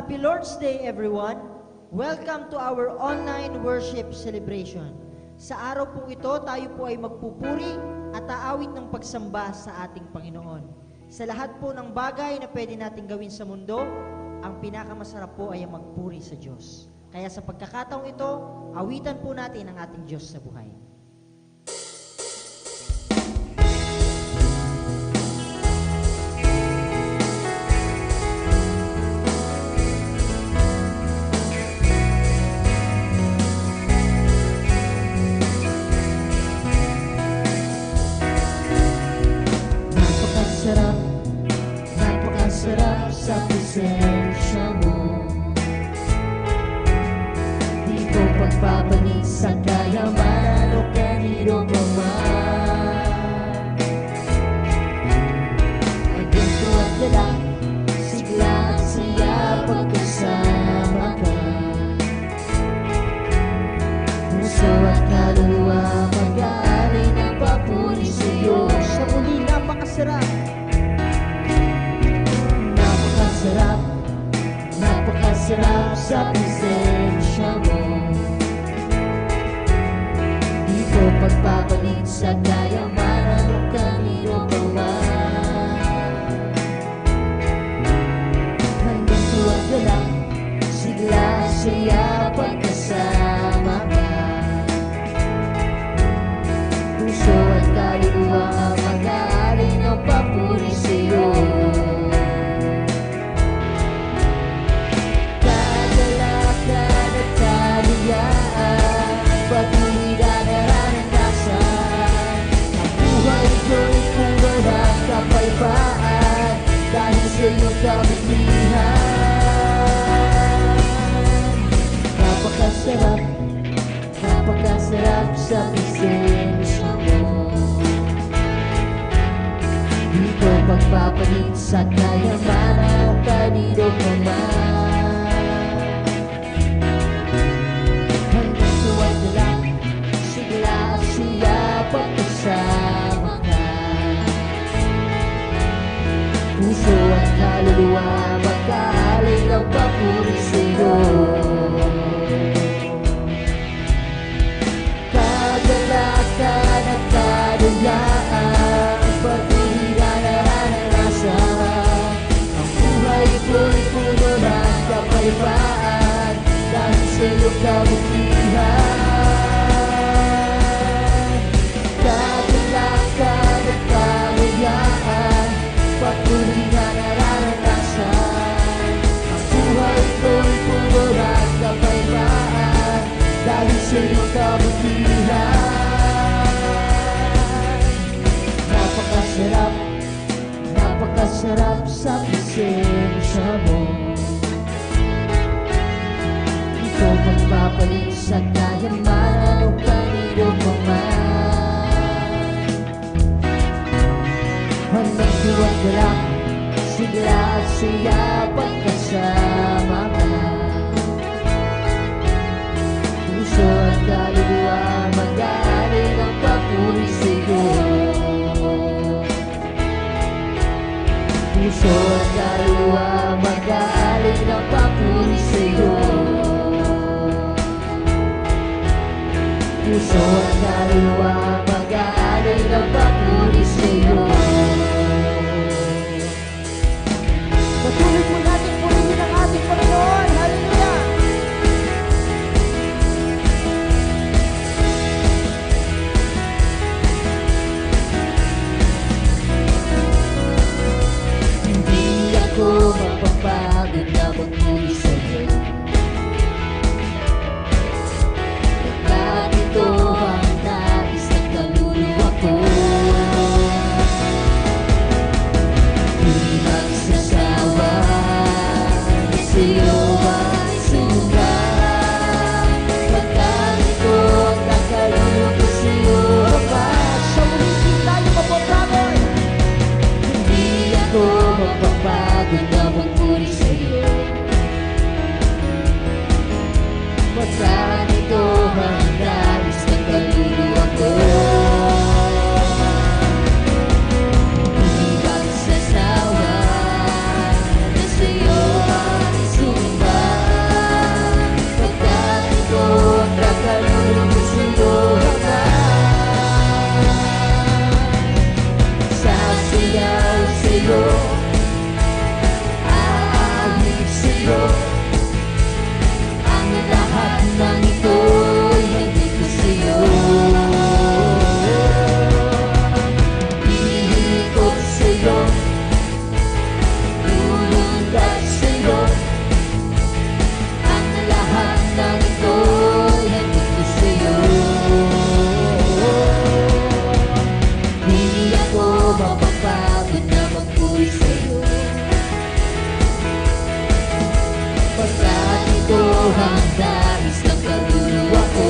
Happy Lord's Day, everyone! Welcome to our online worship celebration. Sa araw pong ito, tayo po ay magpupuri at aawit ng pagsamba sa ating Panginoon. Sa lahat po ng bagay na pwede natin gawin sa mundo, ang pinakamasarap po ay ang magpuri sa Diyos. Kaya sa pagkakataong ito, awitan po natin ang ating Diyos sa buhay. Napakasarap sa presensya mo. Di ko pagpapanig sa kayamanan o kanino pa man. Ang ganito at galang, sigla at siya pagkasama ka. Puso at kaluluwa mag-aalay ng papuri sa iyo. Sa muli, napakasarap! Napakasarap sa presensya mo. Di ko pagpapalit sa kayamanan o kanino pa man. Hanggang tuwag ka lang, sigla siya pagkasama ka. Puso at kaluluwa mag-aalay ng papuri sa iyo. Patuloy na naranasan ang buhay ko'y kung walang kapayapaan dahil sa iyong kabutihan. Napakasarap, napakasarap sa presensya mo. Di ko pagpapalit sa kayamanan o kanino pa man. Pagkasama ka, puso at kaluluwa mag-aalay ng papuri sa iyo. Kagalakan at kadulaan, patuloy na naranasan ang buhay ko'y puno ng kapayapaan dahil sa iyong kabutihan. Patuloy na naranasan ang buhay ko'y puno ng kapayapaan dahil sa iyong kabutihan. Napakasarap, napakasarap sa presensya mo. Di ko magpapalit sa kayamanan o kanino pa man. Hanggang tuwag ka lang, sigla at siya pagkasama ka. Puso at kaluluwa mag-aalay ng papuri sa iyo. Puso at kaluluwa mag-aalay ng papuri sa iyo. Puso at kaluluwa mag-aalay ng papuri sa iyo. Patuloy po natin purihin ang ating Panginoon. Hallelujah! Hindi ako mapapagod na magpuri sa iyo. At ito ang nais na ang nais ng kaluluwa ko.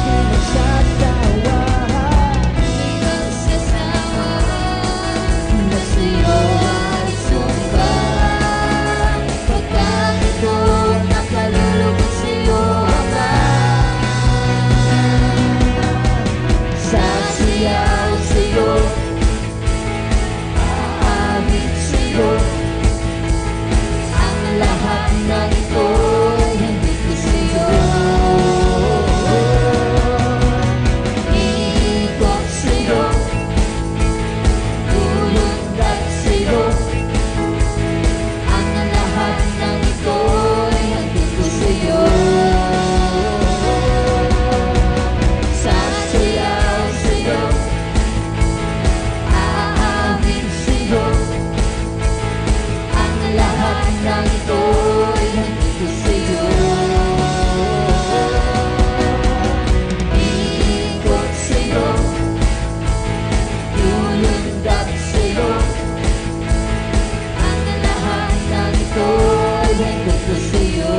Di magsasawa na sa'yo ay sumbang. Pagkakit ko nakalulubog sa'yo, Ama. Sasayaw sa'yo, aawit sa'yo. Ang lahat ng ito ay hindi ko sa'yo. Iikot sa'yo, tulundag sa'yo. Ang lahat ng ito ay hindi ko sa'yo. Sasayaw sa'yo, aawit sa'yo. Ang lahat ng ito ay hindi ko sa'yo. Iikot sa'yo, lulundag sa'yo. Ang lahat ng ito ay hindi ko sa'yo.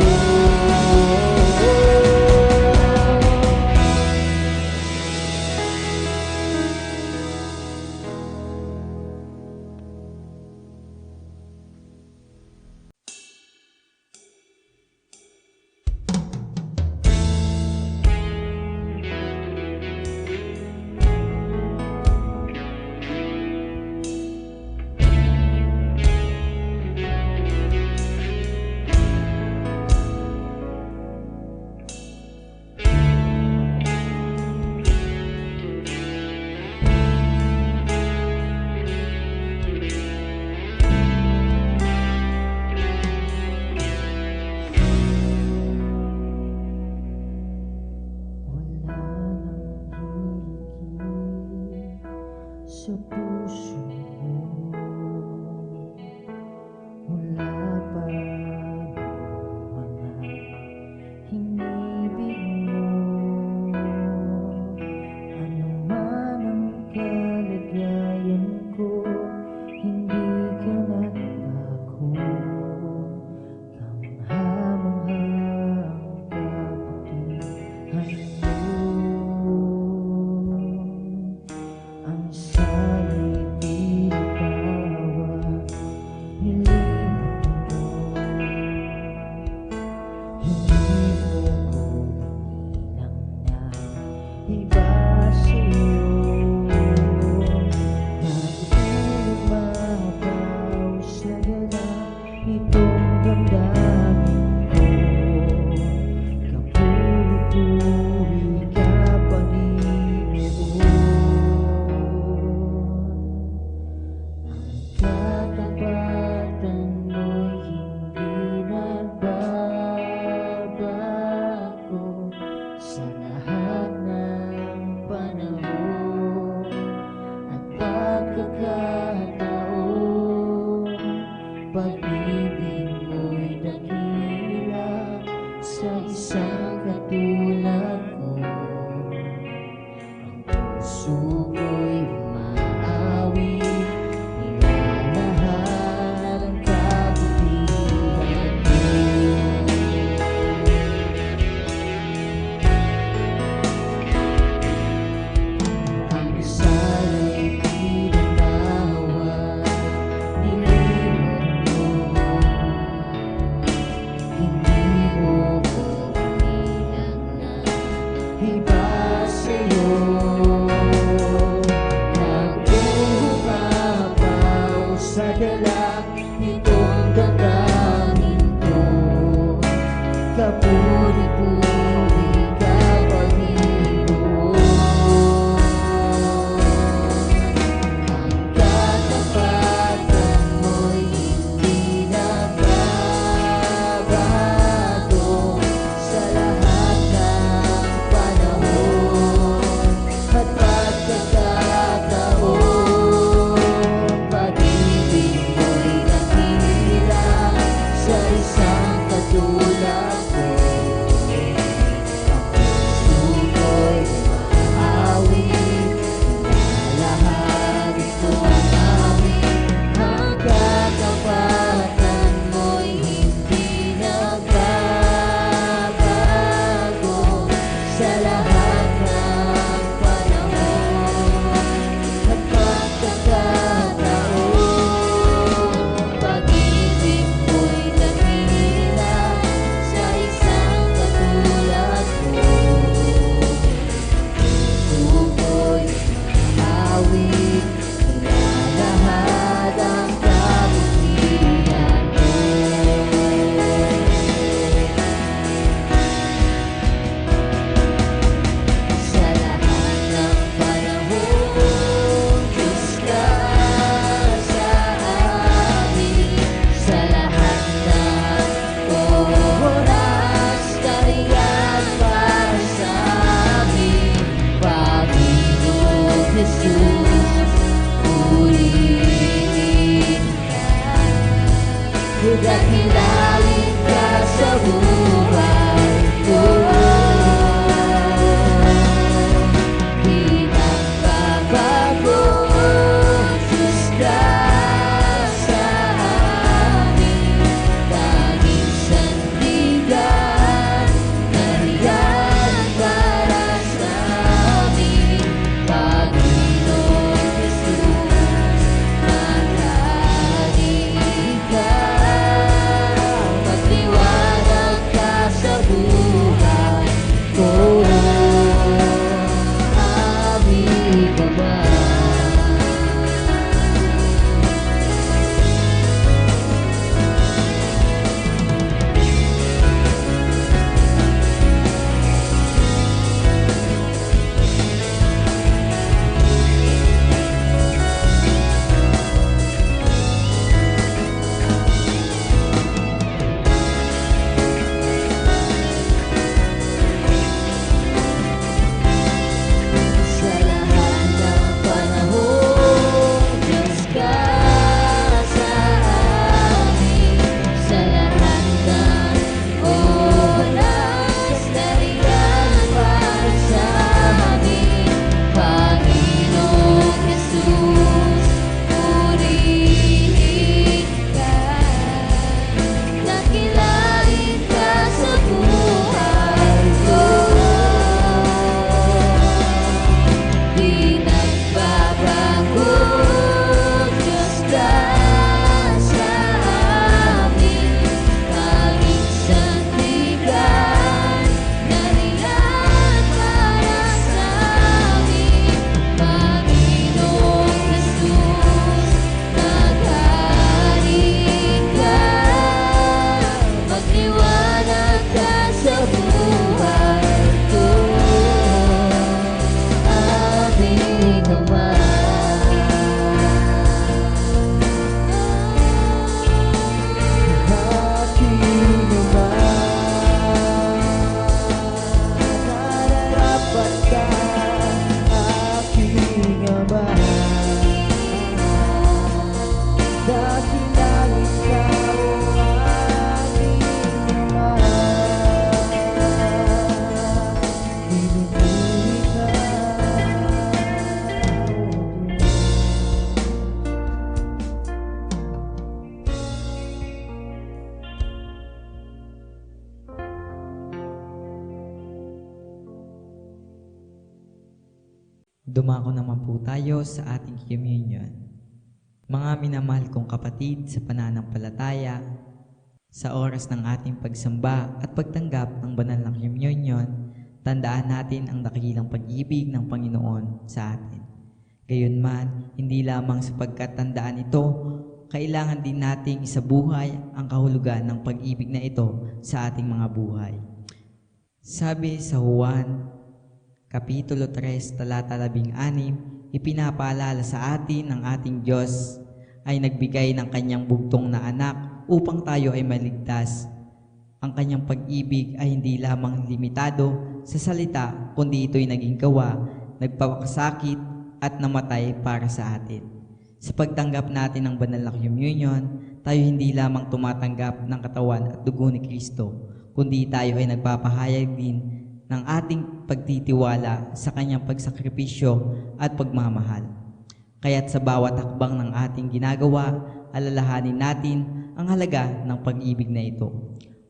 Sa puso mo, wala pa mga hinibig mo. Ano man ang kalagayan ko, hindi ka nagbago. Kamangha-manghang kabutihan mo. Ang sa'yo'y pinapawa, hiling mo. Hindi mo ko ilang na iba sa'yo. Nagpumapaw sa gala itong damdamin ko. Kapuri-puri ka Panginoon. Katapatan mo'y hindi nagbabago sa lahat ng panahon at pagkakataon. Pag-ibig mo'y dakila sa isang katulad ko. Ang puso ko'y umaawit, nilalahad ang kabutihan mo. Ang sa'yo'y pinanawan, nilimot mo. Hindi mo ko ilang na iba sa'yo. Nagpumapaw sa gala itong damdamin ko. Kapuri-puri ka Panginoon. Ang katapatan mo'y hindi nagbabago sa lahat ng panahon at pagkakataon. Pag-ibig mo'y dakila sa isang katulad ko. Dakilain ka sa buhay ko. Di nagbabago, Diyos ka sa amin. Tanging sandigan, nariyan para sa amin. Panginoon Jesus, maghari ka. Magliwanag ka sa buhay ko. Aming Ama. Sa lahat ng panahon, Diyos ka sa amin. Sa lahat ng oras, nariyan para sa amin. Panginoong Jesus, purihin ka. Dakilain ka sa buhay ko. Di nagbabago, Diyos ka sa amin. Tanging sandigan, nariyan para sa amin. Panginoong Jesus, maghari ka. Magliwanag ka sa buhay ko. Aming Ama. Aking Ama, nararapat ka. Aking Ama, dakilain ka, o aking Ama. Pinupuri ka, Dumako naman po tayo sa ating communion. Mga minamahal kong kapatid sa pananampalataya, sa oras ng ating pagsamba at pagtanggap ng banal na communion, tandaan natin ang dakilang pag-ibig ng Panginoon sa atin. Gayunman, hindi lamang sapagkat tandaan ito, kailangan din nating isabuhay ang kahulugan ng pag-ibig na ito sa ating mga buhay. Sabi sa Juan, Kapitulo 3, talata 16, ipinapaalala sa atin ng ating Diyos ay nagbigay ng kanyang bugtong na anak upang tayo ay maligtas. Ang kanyang pag-ibig ay hindi lamang limitado sa salita, kundi ito'y naging gawa, nagpapakasakit at namatay para sa atin. Sa pagtanggap natin ng banal na communion, tayo hindi lamang tumatanggap ng katawan at dugo ni Kristo, kundi tayo ay nagpapahayag din ng ating pagtitiwala sa kanyang pagsakripisyo at pagmamahal. Kaya't sa bawat hakbang ng ating ginagawa, alalahanin natin ang halaga ng pag-ibig na ito.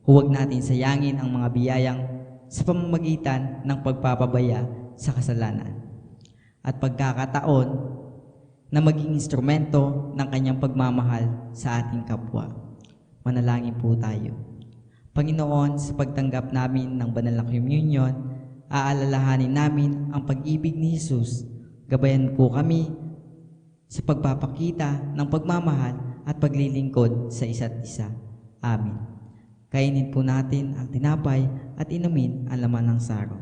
Huwag natin sayangin ang mga biyayang sa pamamagitan ng pagpapabaya sa kasalanan at pagkakataon na maging instrumento ng kanyang pagmamahal sa ating kapwa. Manalangin po tayo. Panginoon, sa pagtanggap namin ng banal na communion, aalalahanin namin ang pag-ibig ni Jesus. Gabayan po kami sa pagpapakita ng pagmamahal at paglilingkod sa isa't isa. Amen. Kainin po natin ang tinapay at inumin ang laman ng saro.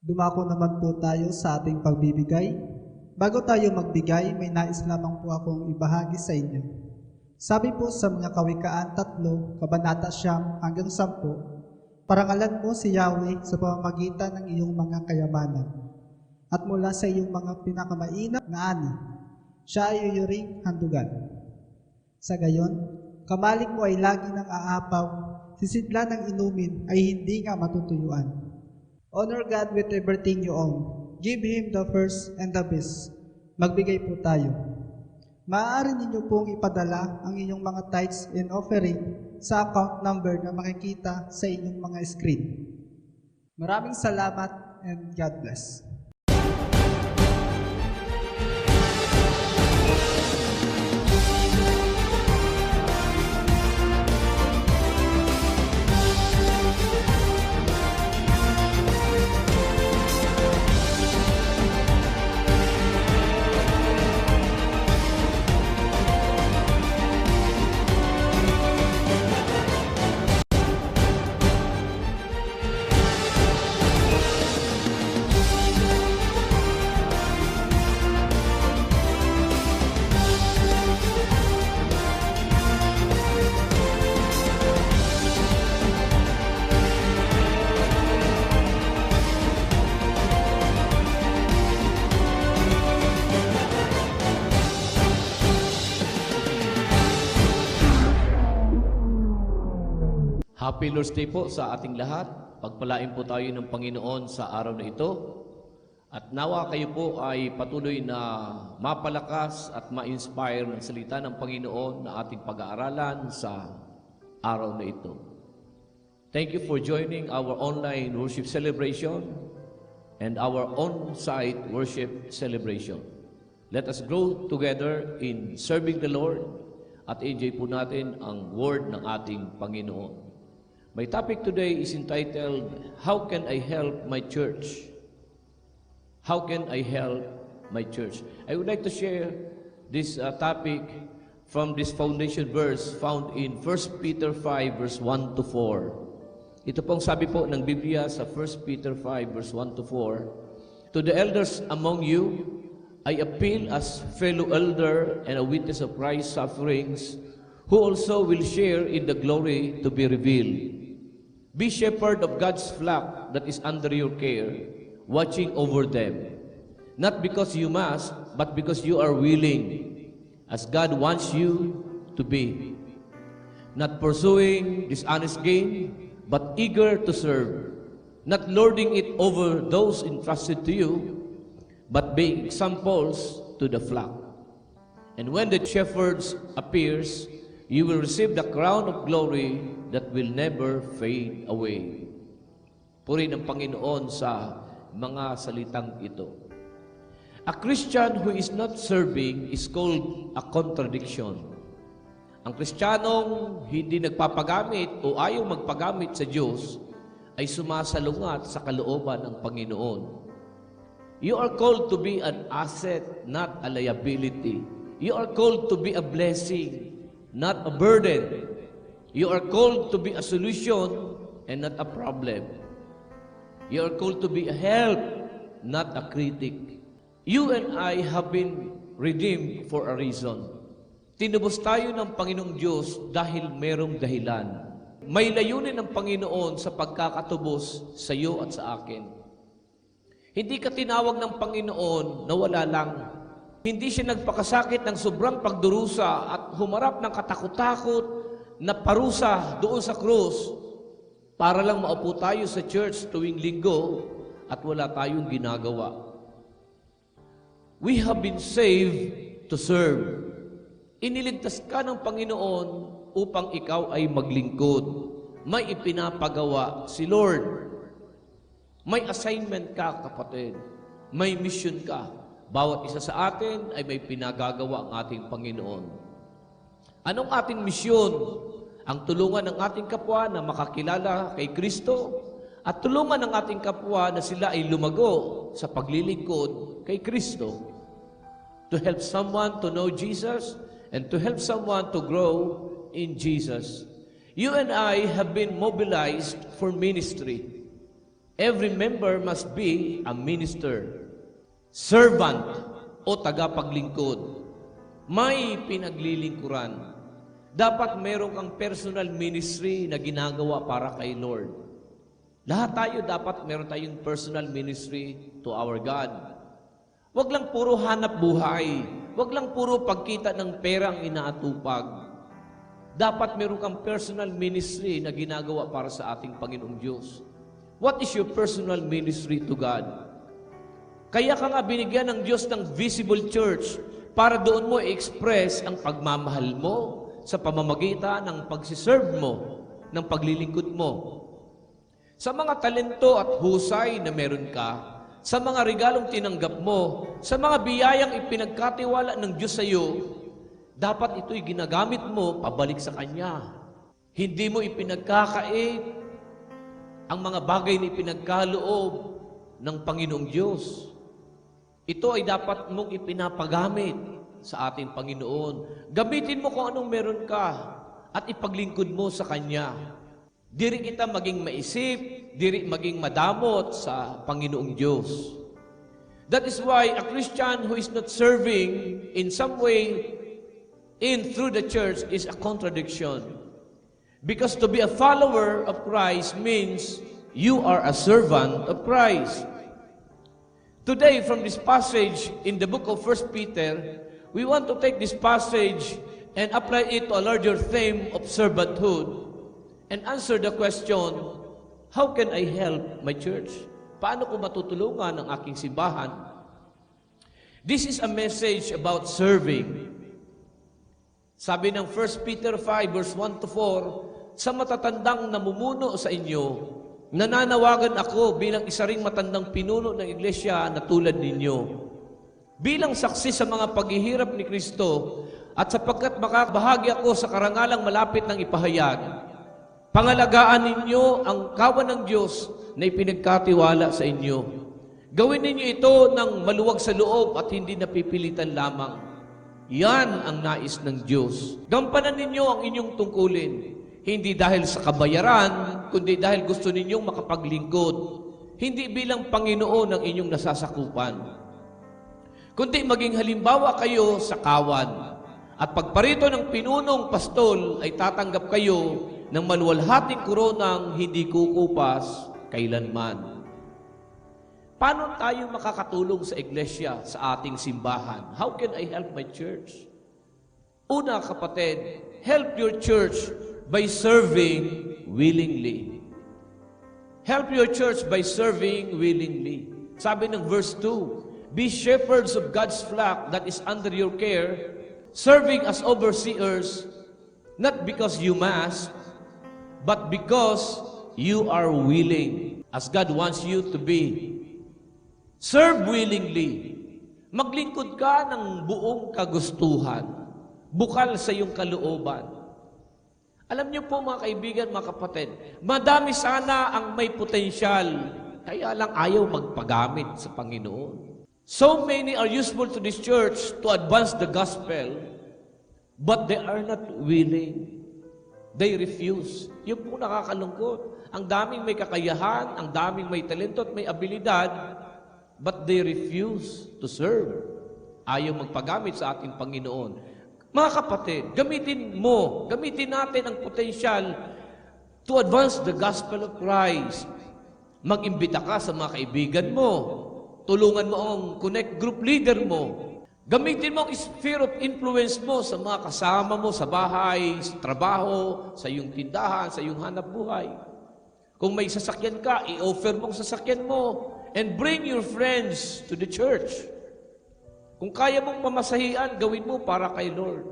Dumako naman po tayo sa ating pagbibigay. Bago tayo magbigay, may nais lamang po akong ibahagi sa inyo. Sabi po sa mga Kawikaan 3, Kabanata 9 hanggang 10, parangalan mo si Yahweh sa pamamagitan ng iyong mga kayamanan. at mula sa iyong mga pinakamainap na ani, siya ay iyuring handugan. Sa gayon, kamalig mo ay lagi ng aapaw, sisidla ng inumin ay hindi nga matutuyuan. Honor God with everything you own. Give Him the first and the best. Magbigay po tayo. Maaari ninyo pong ipadala ang inyong mga tithes and offering sa account number na makikita sa inyong mga screen. Maraming salamat and God bless. Happy Lord's Day po sa ating lahat. Pagpalain po tayo ng Panginoon sa araw na ito. At nawa kayo po ay patuloy na mapalakas at ma-inspire ng salita ng Panginoon na ating pag-aaralan sa araw na ito. Thank you for joining our online worship celebration and our on-site worship celebration. Let us grow together in serving the Lord at enjoy po natin ang word ng ating Panginoon. My topic today is entitled, How Can I Help My Church? How can I help my church? I would like to share this topic from this foundation verse found in 1 Peter 5 verse 1 to 4. Ito pong sabi po ng Biblia sa 1 Peter 5 verse 1 to 4. To the elders among you, I appeal as fellow elder and a witness of Christ's sufferings, who also will share in the glory to be revealed. Be shepherd of God's flock that is under your care, watching over them, not because you must, but because you are willing, as God wants you to be. Not pursuing dishonest gain, but eager to serve, not lording it over those entrusted to you, but being examples to the flock. And when the shepherd appears, you will receive the crown of glory that will never fade away. Purihin ang Panginoon sa mga salitang ito. A Christian who is not serving is called a contradiction. Ang Kristiyanong hindi nagpapagamit o ayaw magpagamit sa Diyos ay sumasalungat sa kalooban ng Panginoon. You are called to be an asset, not a liability. You are called to be a blessing, not a burden. You are called to be a solution and not a problem. You are called to be a help, not a critic. You and I have been redeemed for a reason. Tinubos tayo ng Panginoong Diyos dahil merong dahilan. May layunin ng Panginoon sa pagkakatubos sa iyo at sa akin. Hindi ka tinawag ng Panginoon na wala lang. Hindi siya nagpakasakit ng sobrang pagdurusa at humarap ng katakot-takot na parusa doon sa krus para lang maupo tayo sa church tuwing linggo at wala tayong ginagawa. We have been saved to serve. Iniligtas ka ng Panginoon upang ikaw ay maglingkod. May ipinapagawa si Lord. May assignment ka, kapatid. May mission ka. Bawat isa sa atin ay may pinagagawa ang ating Panginoon. Anong ating misyon? Ang tulungan ng ating kapwa na makakilala kay Kristo at tulungan ng ating kapwa na sila ay lumago sa paglilingkod kay Kristo. To help someone to know Jesus and to help someone to grow in Jesus. You and I have been mobilized for ministry. Every member must be a minister, servant o tagapaglingkod. May pinaglilingkuran. Dapat meron kang personal ministry na ginagawa para kay Lord. Lahat tayo dapat meron tayong personal ministry to our God. Huwag lang puro hanap buhay. Huwag lang puro pagkita ng pera ang inaatupag. Dapat meron kang personal ministry na ginagawa para sa ating Panginoong Diyos. What is your personal ministry to God? Kaya ka nga binigyan ng Diyos ng visible church para doon mo i-express ang pagmamahal mo sa pamamagitan ng pagsiserve mo, ng paglilingkod mo. Sa mga talento at husay na meron ka, sa mga regalong tinanggap mo, sa mga biyayang ipinagkatiwala ng Diyos sa iyo, dapat ito'y ginagamit mo pabalik sa Kanya. Hindi mo ipinagkakait ang mga bagay na ipinagkaloob ng Panginoong Diyos. Ito ay dapat mong ipinapagamit sa ating Panginoon. Gamitin mo kung anong meron ka at ipaglingkod mo sa Kanya. Diri kita maging maisip, diri maging madamot sa Panginoong Diyos. That is why a Christian who is not serving in some way through the church is a contradiction. Because to be a follower of Christ means you are a servant of Christ. Today, from this passage in the book of 1 Peter, we want to take this passage and apply it to a larger theme of servanthood and answer the question, how can I help my church? Paano ko matutulungan ang aking simbahan? This is a message about serving. Sabi ng 1 Peter 5 verse 1 to 4, sa matatandang namumuno sa inyo, nananawagan ako bilang isa ring matandang pinuno ng iglesia na tulad ninyo. Bilang saksi sa mga paghihirap ni Kristo at sapagkat makabahagi ako sa karangalang malapit ng ipahayag, pangalagaan ninyo ang kawan ng Diyos na ipinagkatiwala sa inyo. Gawin ninyo ito ng maluwag sa loob at hindi napipilitan lamang. Yan ang nais ng Diyos. Gampanan ninyo ang inyong tungkulin. Hindi dahil sa kabayaran, kundi dahil gusto ninyong makapaglingkod. Hindi bilang Panginoon ang inyong nasasakupan. Kundi maging halimbawa kayo sa kawan. At pagparito ng pinunong pastol ay tatanggap kayo ng maluwalhating koronang hindi kukupas kailanman. Paano tayo makakatulong sa iglesia, sa ating simbahan? How can I help my church? Una, kapatid, help your church by serving willingly. Help your church by serving willingly. Sabi ng verse 2, be shepherds of God's flock that is under your care, serving as overseers, not because you must, but because you are willing, as God wants you to be. Serve willingly. Maglingkod ka ng buong kagustuhan, bukal sa iyong kalooban. Alam niyo po mga kaibigan, mga kapatid, madami sana ang may potensyal, kaya lang ayaw magpagamit sa Panginoon. So many are useful to this church to advance the gospel, but they are not willing. They refuse. Yun po nakakalungkot. Ang daming may kakayahan, ang daming may talento at may abilidad, but they refuse to serve. Ayaw magpagamit sa ating Panginoon. Mga kapatid, gamitin natin ang potensyal to advance the gospel of Christ. Mag-imbita ka sa mga kaibigan mo. Tulungan mo ang connect group leader mo. Gamitin mo ang sphere of influence mo sa mga kasama mo sa bahay, sa trabaho, sa iyong tindahan, sa iyong hanap buhay. Kung may sasakyan ka, i-offer mo ang sasakyan mo and bring your friends to the church. Kung kaya mong pamasahian, gawin mo para kay Lord.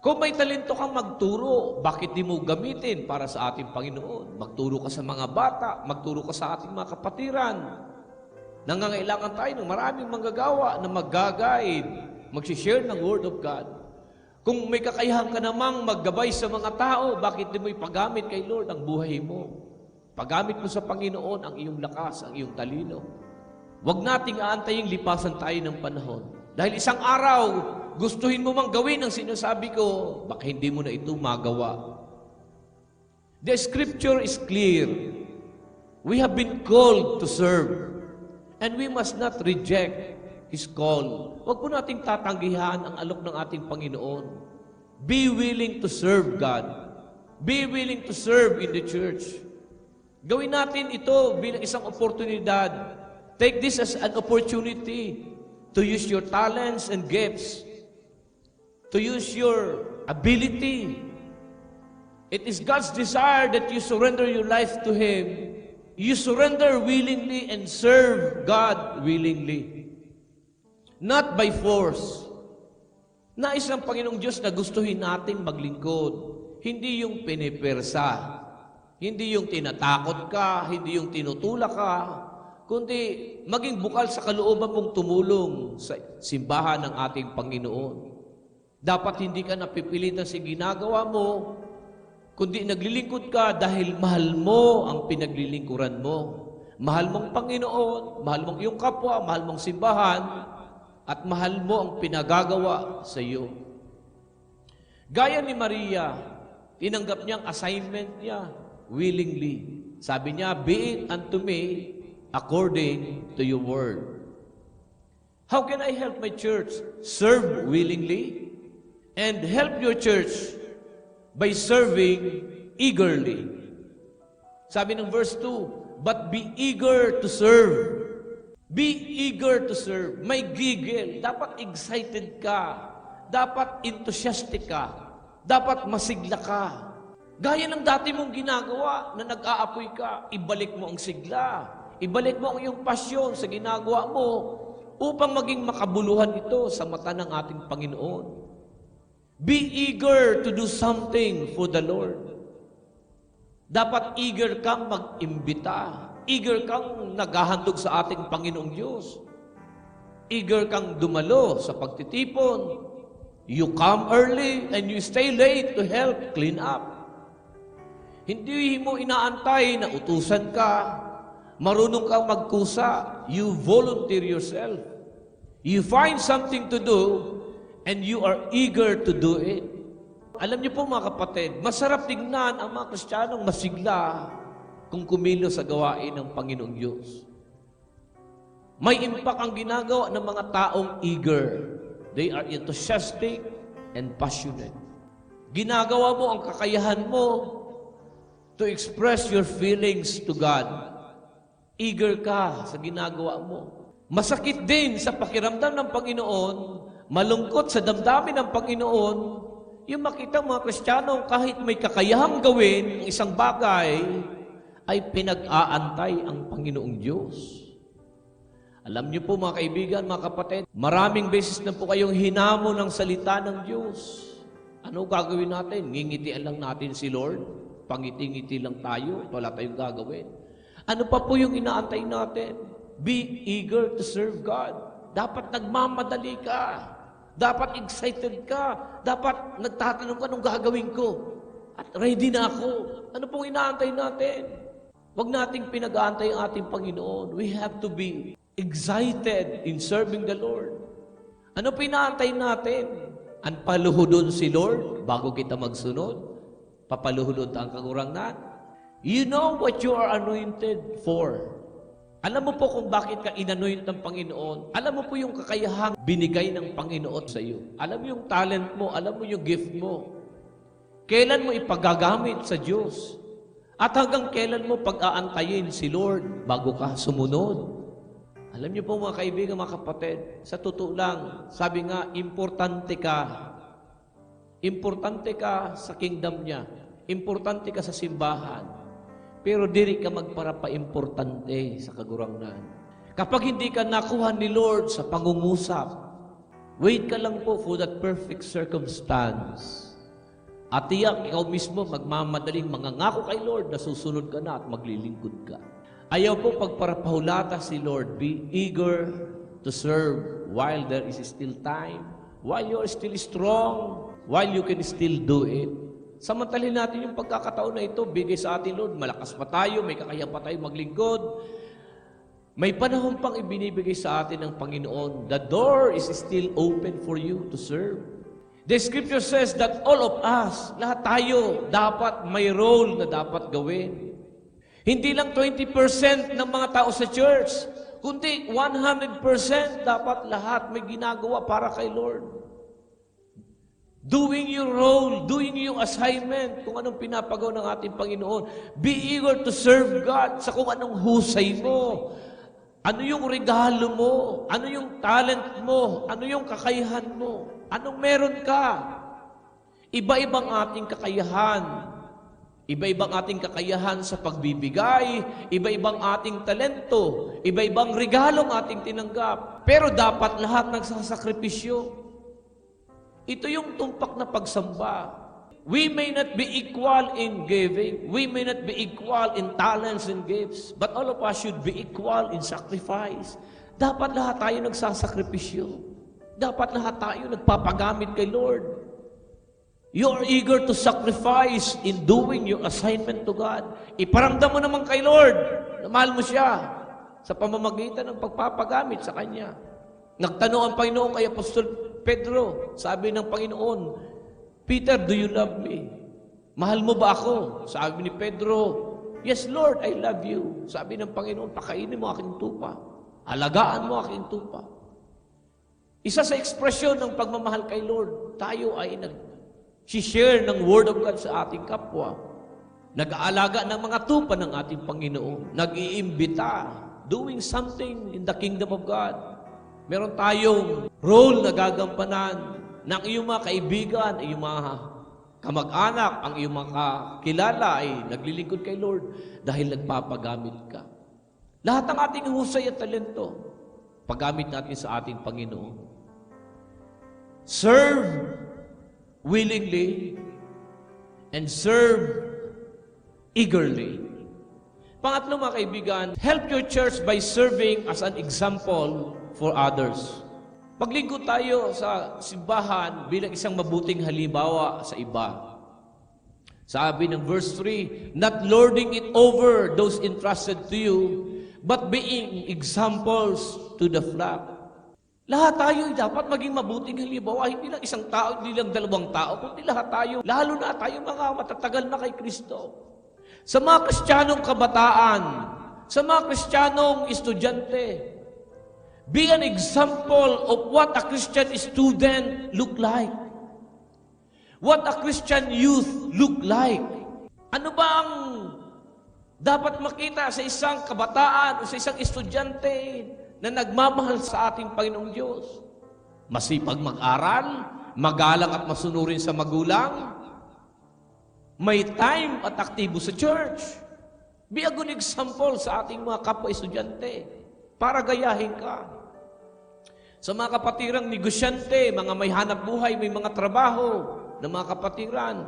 Kung may talento kang magturo, bakit di mo gamitin para sa ating Panginoon? Magturo ka sa mga bata, magturo ka sa ating mga kapatiran. Nangangailangan tayo ng maraming manggagawa na mag-guide, mag-share ng Word of God. Kung may kakayahan ka namang maggabay sa mga tao, bakit di mo ipagamit kay Lord ang buhay mo? Pagamit mo sa Panginoon ang iyong lakas, ang iyong talino. Huwag nating aantayin lipasan tayo ng panahon. Dahil isang araw, gustuhin mo mang gawin ang sinasabi ko, baka hindi mo na ito magawa. The Scripture is clear. We have been called to serve. And we must not reject His call. Huwag po nating tatanggihan ang alok ng ating Panginoon. Be willing to serve God. Be willing to serve in the church. Gawin natin ito bilang isang oportunidad. Take this as an opportunity to use your talents and gifts, to use your ability. It is God's desire that you surrender your life to Him. You surrender willingly and serve God willingly. Not by force. Nais ng Panginoong Diyos na gustuhin natin maglingkod. Hindi yung pinipersa. Hindi yung tinatakot ka, hindi yung tinutulak ka, kundi maging bukal sa kalooban mong tumulong sa simbahan ng ating Panginoon. Dapat hindi ka napipilitan sa ginagawa mo, kundi naglilingkod ka dahil mahal mo ang pinaglilingkuran mo. Mahal mong Panginoon, mahal mong iyong kapwa, mahal mong simbahan, at mahal mo ang pinagagawa sa iyo. Gaya ni Maria, tinanggap niya ang assignment niya willingly. Sabi niya, be it unto me according to your word. How can I help my church? Serve willingly and help your church by serving eagerly. Sabi ng verse 2, but be eager to serve. Be eager to serve. May gigil. Dapat excited ka. Dapat enthusiastic ka. Dapat masigla ka. Gaya ng dati mong ginagawa na nag-aapoy ka, ibalik mo ang sigla. Ibalik mo ang iyong pasyon sa ginagawa mo upang maging makabuluhan ito sa mata ng ating Panginoon. Be eager to do something for the Lord. Dapat eager kang mag-imbita. Eager kang naghahandog sa ating Panginoong Diyos. Eager kang dumalo sa pagtitipon. You come early and you stay late to help clean up. Hindi mo inaantay na utusan ka, marunong kang magkusa, you volunteer yourself. You find something to do, and you are eager to do it. Alam niyo po mga kapatid, masarap tignan ang mga Kristiyanong masigla kung kumilos sa gawain ng Panginoong Diyos. May impact ang ginagawa ng mga taong eager. They are enthusiastic and passionate. Ginagawa mo ang kakayahan mo to express your feelings to God. Eager ka sa ginagawa mo. Masakit din sa pakiramdam ng Panginoon, malungkot sa damdamin ng Panginoon, yung makita mga Kristiyano kahit may kakayahang gawin ang isang bagay, ay pinag-aantay ang Panginoong Diyos. Alam niyo po mga kaibigan, mga kapatid, maraming beses na po kayong hinamo ng salita ng Diyos. Ano gagawin natin? Ngingitian lang natin si Lord? Pangiti-ngiti lang tayo, wala tayong gagawin. Ano pa po yung inaantay natin? Be eager to serve God. Dapat nagmamadali ka. Dapat excited ka. Dapat nagtatanong ka, anong gagawin ko? At ready na ako. Ano pong inaantay natin? Huwag nating pinag-aantay ang ating Panginoon. We have to be excited in serving the Lord. Ano pinaantay natin? Ang paluhudon si Lord bago kita magsunod? Papaluhulod ang kagurangnan. You know what you are anointed for. Alam mo po kung bakit ka inanoint ng Panginoon. Alam mo po yung kakayahang binigay ng Panginoon sa iyo. Alam mo yung talent mo, alam mo yung gift mo. Kailan mo ipagagamit sa Diyos? At hanggang kailan mo pag-aantayin si Lord bago ka sumunod? Alam niyo po mga kaibigan, mga kapatid, sa totoo lang, sabi nga, importante ka. Importante ka sa kingdom niya. Importante ka sa simbahan. Pero diri ka magparapa-importante sa kagurangnan. Kapag hindi ka nakuha ni Lord sa pangungusap, wait ka lang po for that perfect circumstance. At tiyak, ikaw mismo magmamadaling mangangako kay Lord na susunod ka na at maglilingkod ka. Ayaw po pagparapahulata si Lord. Be eager to serve while there is still time, while you are still strong, while you can still do it. Samantalin natin yung pagkakataon na ito, bigay sa atin, Lord, malakas pa tayo, may kakayahan pa tayo maglingkod. May panahon pang ibinibigay sa atin ng Panginoon. The door is still open for you to serve. The Scripture says that all of us, lahat tayo, dapat may role na dapat gawin. Hindi lang 20% ng mga tao sa church, kundi 100% dapat lahat may ginagawa para kay Lord. Doing your role, doing your assignment, kung anong pinapagawa ng ating Panginoon. Be eager to serve God sa kung anong husay mo. Ano yung regalo mo? Ano yung talent mo? Ano yung kakayahan mo? Anong meron ka? Iba-ibang ating kakayahan. Iba-ibang ating kakayahan sa pagbibigay, iba-ibang ating talento, iba-ibang regalong ating tinanggap. Pero dapat lahat nagsasakripisyo. Ito yung tumpak na pagsamba. We may not be equal in giving. We may not be equal in talents and gifts. But all of us should be equal in sacrifice. Dapat lahat tayo nagsasakripisyo. Dapat lahat tayo nagpapagamit kay Lord. You're eager to sacrifice in doing your assignment to God. Iparamdam mo naman kay Lord na mahal mo siya sa pamamagitan ng pagpapagamit sa Kanya. Nagtanong ang Panginoon kay Apostol Pedro. Sabi ng Panginoon, Peter, do you love me? Mahal mo ba ako? Sabi ni Pedro, yes, Lord, I love you. Sabi ng Panginoon, pakainin mo aking tupa. Alagaan mo aking tupa. Isa sa ekspresyon ng pagmamahal kay Lord, tayo ay nag-share ng Word of God sa ating kapwa. Nag-aalaga ng mga tupa ng ating Panginoon. Nag-iimbita, doing something in the kingdom of God. Meron tayong role na gagampanan ng iyong mga kaibigan, iyong mga kamag-anak, ang iyong mga kakilala ay naglilingkod kay Lord dahil nagpapagamit ka. Lahat ng ating husay at talento, paggamit natin sa ating Panginoon. Serve willingly and serve eagerly. Pangatlo mga kaibigan, help your church by serving as an example for others. Paglingkod tayo sa simbahan bilang isang mabuting halimbawa sa iba. Sabi ng verse 3, not lording it over those entrusted to you, but being examples to the flock. Lahat tayo dapat maging mabuting halimbawa, hindi lang isang tao, hindi lang dalawang tao, kundi lahat tayo, lalo na tayo mga matatagal na kay Kristo. Sa mga Kristiyanong kabataan, sa mga Kristiyanong estudyante, be an example of what a Christian student look like. What a Christian youth look like. Ano ba ang dapat makita sa isang kabataan o sa isang estudyante na nagmamahal sa ating Panginoong Diyos? Masipag mag-aral, magalang at masunurin sa magulang, may time at aktibo sa church. Be a good example sa ating mga kapwa-estudyante para gayahin ka. Sa mga kapatirang negosyante, mga may hanap buhay, may mga trabaho ng mga kapatiran,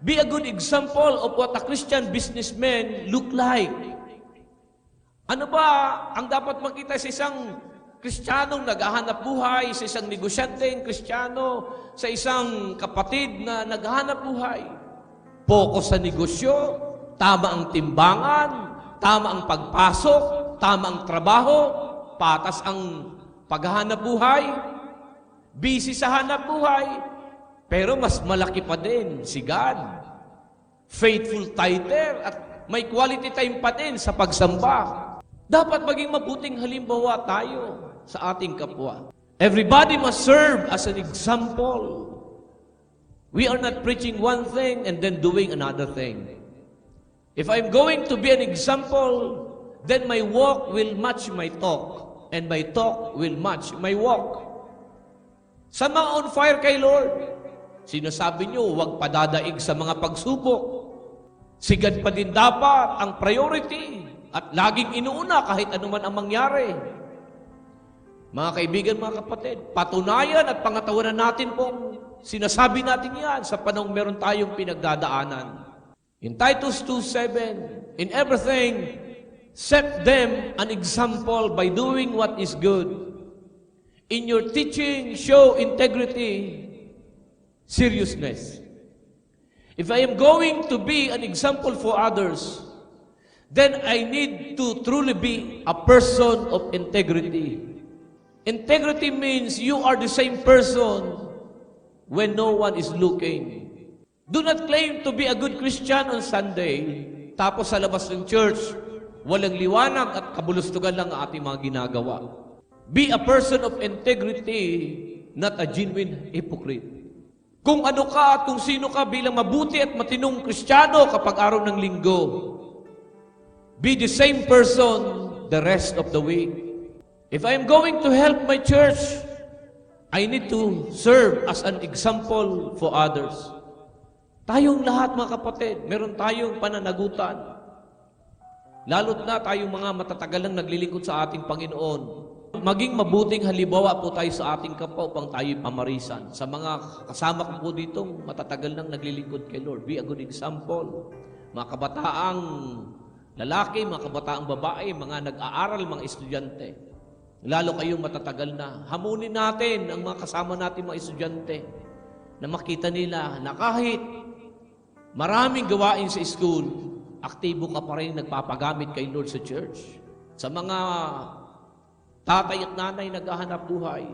be a good example of what a Christian businessman look like. Ano ba ang dapat makita sa isang Kristiyanong naghahanap buhay, sa isang negosyanteng Kristiyano, sa isang kapatid na naghahanap buhay? Focus sa negosyo, tama ang timbangan, tama ang pagpasok, tama ang trabaho, patas ang paghahanap buhay, busy sa hanap buhay, pero mas malaki pa din si God. Faithful tither at may quality time pa din sa pagsamba. Dapat maging mabuting halimbawa tayo sa ating kapwa. Everybody must serve as an example. We are not preaching one thing and then doing another thing. If I'm going to be an example, then my walk will match my talk. And my talk will match my walk. Sa mga on fire kay Lord, sinasabi nyo, huwag padadaig sa mga pagsubok. Sigad pa din dapat ang priority at laging inuuna kahit anuman ang mangyari. Mga kaibigan, mga kapatid, patunayan at pangatawanan natin pong sinasabi natin yan sa panahong meron tayong pinagdadaanan. In Titus 2:7, in everything, set them an example by doing what is good. In your teaching, show integrity, seriousness. If I am going to be an example for others, then I need to truly be a person of integrity. Integrity means you are the same person when no one is looking. Do not claim to be a good Christian on Sunday, tapos sa labas ng church, walang liwanag at kabulustugan lang ang ating mga ginagawa. Be a person of integrity, not a genuine hypocrite. Kung ano ka at kung sino ka bilang mabuti at matinong Kristiyano kapag araw ng linggo, be the same person the rest of the week. If I am going to help my church, I need to serve as an example for others. Tayong lahat mga kapatid, meron tayong pananagutan. Lalo't na tayong mga matatagalang naglilingkod sa ating Panginoon. Maging mabuting halimbawa po tayo sa ating kapwa upang tayo pamarisan. Sa mga kasama ko po dito, matatagal nang naglilingkod kay Lord. Be a good example. Mga kabataang lalaki, mga kabataang babae, mga nag-aaral, mga estudyante. Lalo kayong matatagal na. Hamunin natin ang mga kasama natin mga estudyante na makita nila na kahit maraming gawain sa school, aktibo ka pa rin nagpapagamit kay Lord sa church. Sa mga tatay at nanay naghahanap buhay,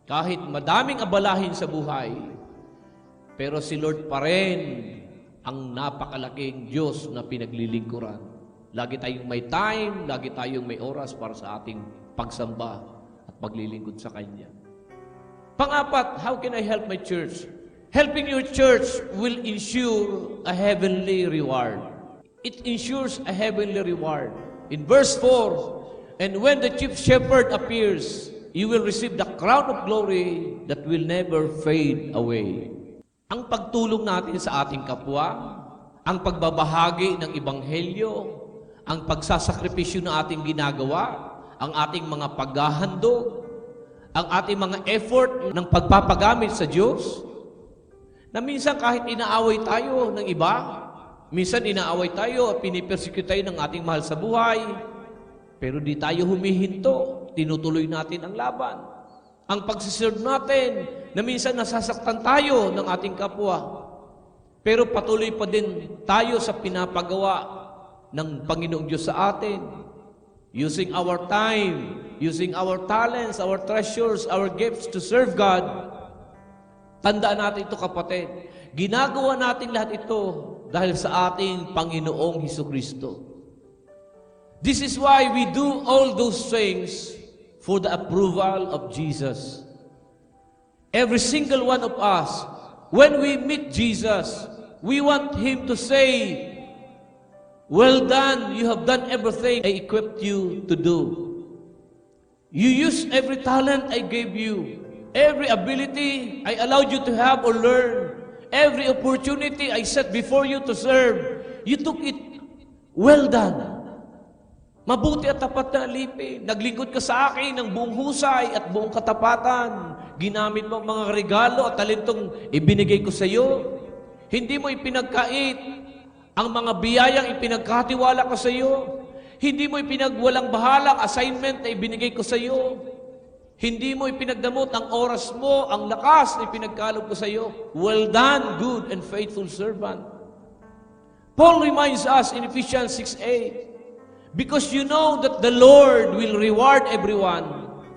kahit madaming abalahin sa buhay, pero si Lord pa rin ang napakalaking Diyos na pinaglilingkuran. Lagi tayong may time, lagi tayong may oras para sa ating pagsamba at paglilingkod sa Kanya. Pang-apat, how can I help my church? Helping your church will ensure a heavenly reward. It ensures a heavenly reward. In verse 4, and when the chief shepherd appears, you will receive the crown of glory that will never fade away. Ang pagtulong natin sa ating kapwa, ang pagbabahagi ng ebanghelyo, ang pagsasakripisyo na ating ginagawa, ang ating mga paghahandog, ang ating mga effort ng pagpapagamit sa Diyos, na minsan kahit inaaway tayo ng iba, minsan inaaway tayo at pinipersecute tayo ng ating mahal sa buhay, pero di tayo humihinto, tinutuloy natin ang laban. Ang pagsiserve natin, na minsan nasasaktan tayo ng ating kapwa, pero patuloy pa din tayo sa pinapagawa ng Panginoong Diyos sa atin. Using our time, using our talents, our treasures, our gifts to serve God. Tandaan natin ito kapatid. Ginagawa natin lahat ito dahil sa ating Panginoong Hesukristo. This is why we do all those things for the approval of Jesus. Every single one of us, when we meet Jesus, we want Him to say, well done, you have done everything I equipped you to do. You used every talent I gave you, every ability I allowed you to have or learn, every opportunity I set before you to serve. You took it. Well done. Mabuti at tapat na alipin. Naglingkod ka sa akin ng buong husay at buong katapatan. Ginamit mo ang mga regalo at talentong ibinigay ko sa iyo. Hindi mo ipinagkait ang mga biyayang ipinagkatiwala ko sa iyo. Hindi mo ipinagwalang bahalang assignment na ibinigay ko sa iyo. Hindi mo ipinagdamot ang oras mo, ang lakas na ipinagkaloob ko sa iyo. Well done, good and faithful servant. Paul reminds us in Ephesians 6:8, because you know that the Lord will reward everyone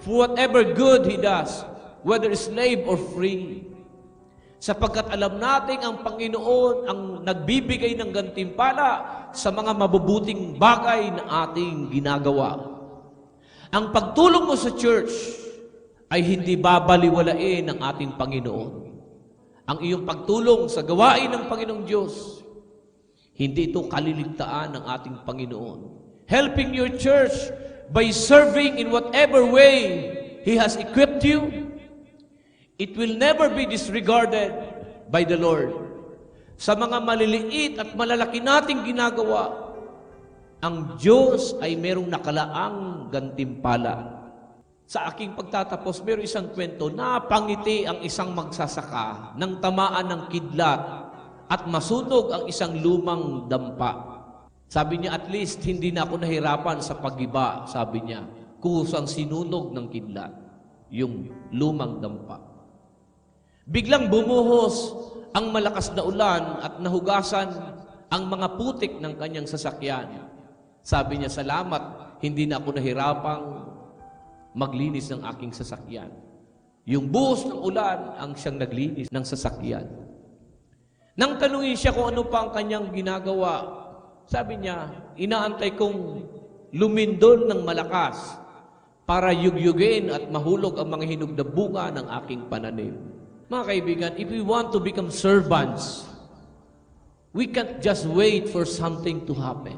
for whatever good he does, whether slave or free. Sapagkat alam natin ang Panginoon ang nagbibigay ng gantimpala sa mga mabubuting bagay na ating ginagawa. Ang pagtulong mo sa church ay hindi babaliwalain ng ating Panginoon. Ang iyong pagtulong sa gawain ng Panginoong Diyos, hindi ito kaliligtaan ng ating Panginoon. Helping your church by serving in whatever way He has equipped you, it will never be disregarded by the Lord. Sa mga maliliit at malalaki nating ginagawa, ang Diyos ay merong nakalaang gantimpala. Sa aking pagtatapos, meron isang kwento, napangiti ang isang magsasaka ng tamaan ng kidlat at masunog ang isang lumang dampa. Sabi niya, at least hindi na ako nahirapan sa paggiba, sabi niya, kusang sinunog ng kidlat, yung lumang dampa. Biglang bumuhos ang malakas na ulan at nahugasan ang mga putik ng kanyang sasakyan. Sabi niya, salamat, hindi na ako nahirapang maglinis ng aking sasakyan. Yung buhos ng ulan ang siyang naglinis ng sasakyan. Nang tanungin siya kung ano pa ang kanyang ginagawa, sabi niya, inaantay kong lumindol ng malakas para yugyugin at mahulog ang mga hinog na bunga ng aking pananim. Mga kaibigan, if we want to become servants, we can't just wait for something to happen.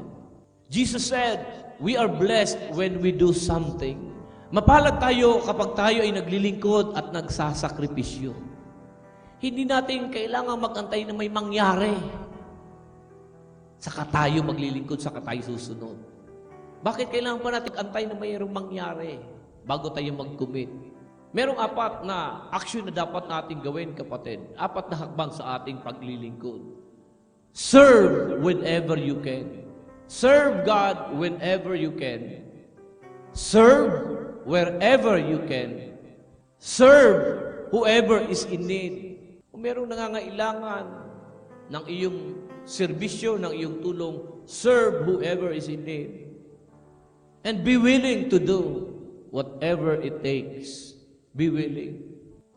Jesus said, we are blessed when we do something. Mapalad tayo kapag tayo ay naglilingkod at nagsasakripisyo. Hindi natin kailangan mag-antay na may mangyari. Saka tayo maglilingkod, saka tayo susunod. Bakit kailangan pa natin antay na mayroong mangyari bago tayo mag-commit? Merong 4 na action na dapat natin gawin, kapatid. 4 na hakbang sa ating paglilingkod. Serve whenever you can. Serve God whenever you can. Serve wherever you can. Serve whoever is in need. Kung merong nangangailangan ng iyong serbisyo, ng iyong tulong, serve whoever is in need. And be willing to do whatever it takes. Be willing.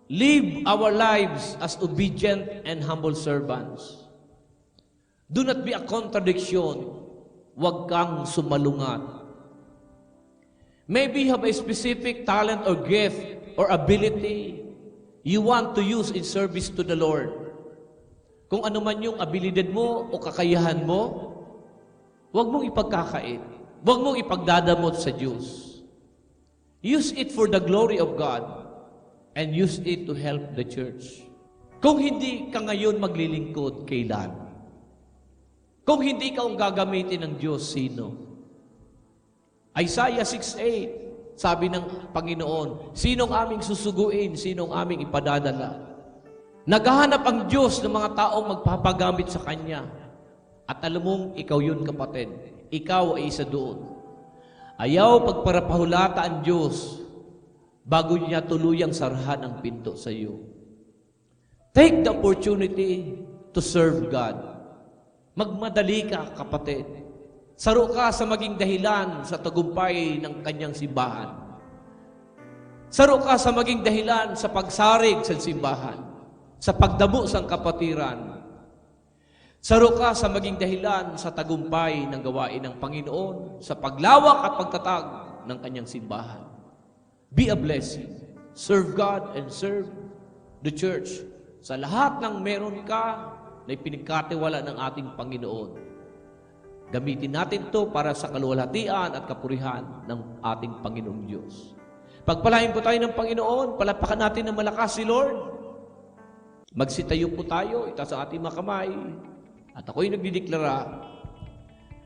Live our lives as obedient and humble servants. Do not be a contradiction. Huwag kang sumalungat. Maybe you have a specific talent or gift or ability you want to use in service to the Lord. Kung ano man yung abilidad mo o kakayahan mo, huwag mong ipagkakait. Huwag mong ipagdadamot sa Diyos. Use it for the glory of God and use it to help the church. Kung hindi ka ngayon maglilingkod, kailan? Kung hindi ka ang gagamitin ng Diyos, sino? Isaiah 6:8, sabi ng Panginoon, sinong aming susuguin, sinong aming ipadadala? Naghahanap ang Diyos ng mga taong magpapagamit sa Kanya. At alam mong, ikaw yun, kapatid. Ikaw ay isa doon. Ayaw pagparapahulata ang Diyos bago niya tuluyang sarhan ang pinto sa iyo. Take the opportunity to serve God. Magmadali ka, kapatid. Saro ka sa maging dahilan sa tagumpay ng kanyang simbahan. Saro ka sa maging dahilan sa pagsarig sa simbahan, sa pagdamo sa kapatiran. Saro ka sa maging dahilan sa tagumpay ng gawain ng Panginoon, sa paglawak at pagtatag ng kanyang simbahan. Be a blessing. Serve God and serve the church. Sa lahat ng meron ka na ipinagkatiwala ng ating Panginoon, gamitin natin to para sa kaluwalhatian at kapurihan ng ating Panginoong Diyos. Pagpalain po tayo ng Panginoon, palapakan natin ng malakas si Lord. Magsitayo po tayo, itaas ang ating mga kamay. At ako'y nagdideklara,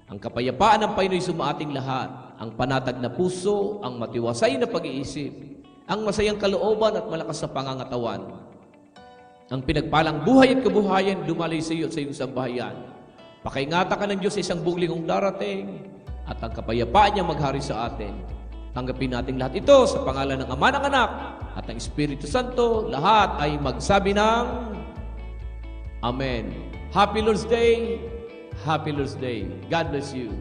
ang kapayapaan ng Panginoon sa ating lahat, ang panatag na puso, ang matiwasay na pag-iisip, ang masayang kalooban at malakas na pangangatawan, ang pinagpalang buhay at kabuhayan dumaloy sa iyo at sa iyong sambahayan. Pakaingatan ka ng Diyos sa isang buong linggong darating at ang kapayapaan niya maghari sa atin. Tanggapin natin lahat ito sa pangalan ng Ama, ng Anak at ng Espiritu Santo. Lahat ay magsabi ng Amen. Happy Lord's Day. Happy Lord's Day. God bless you.